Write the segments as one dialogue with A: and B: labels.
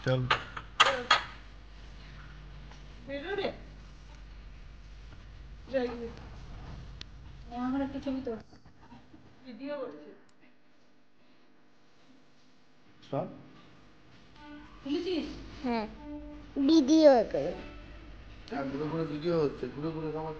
A: চল
B: আমার একটা ছবি তো ভিডিও করছে
A: সব
B: বুঝেছিস?
C: হ্যাঁ ভিডিও করে
A: ঘুরে ঘুরে ভিডিও হচ্ছে ঘুরে ঘুরে আমার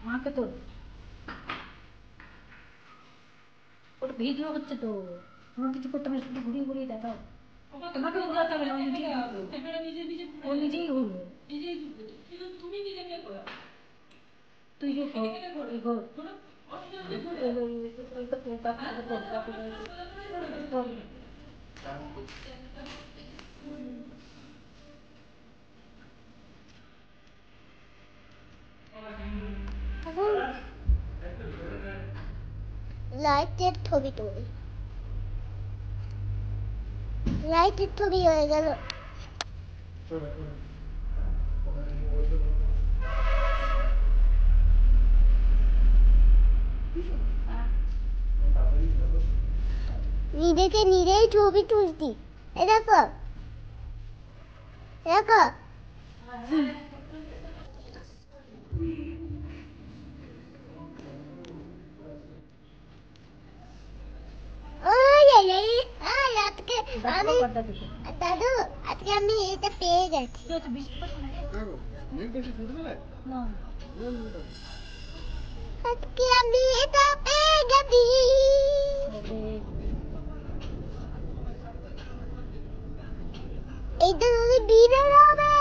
B: মাকে তো ওটা ভিডিও হচ্ছে তো আমার কিছু করতে হবে শুধু ঘুরিয়ে ঘুরিয়ে দেখাও তোমাকে ঘোরাতে হবে না ও নিজেই ঘুরবে তুমি নিজে নিয়ে ঘোরা তুই যে
C: লাইটের ছবি তুলি লাইটের ছবি হয়ে গেল নিজেকে নিজেই ছবি তুলতি দেখো দেখো আজকে আমি দাদু আজকে আমি এটা পেয়ে গেছি আজকে আমি এটা পেয়ে গেছি এইটা যদি বিড়ে হবে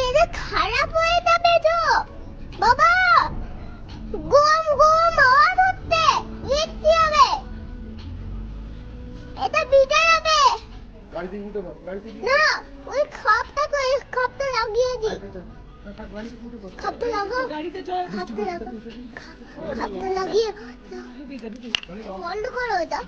C: এটা খারাপ হয়ে যাবে তো বাবা গম গম আওয়াজ হচ্ছে লিখতে হবে এটা বিড়ে হবে
A: গাড়ি থেকে উঠে পড় গাড়ি থেকে
C: না ওই খাপটা লাগিয়ে দি খাপটা লাগাও
B: গাড়িতে চল
C: খাপটা লাগিয়ে বন্ধ করো এটা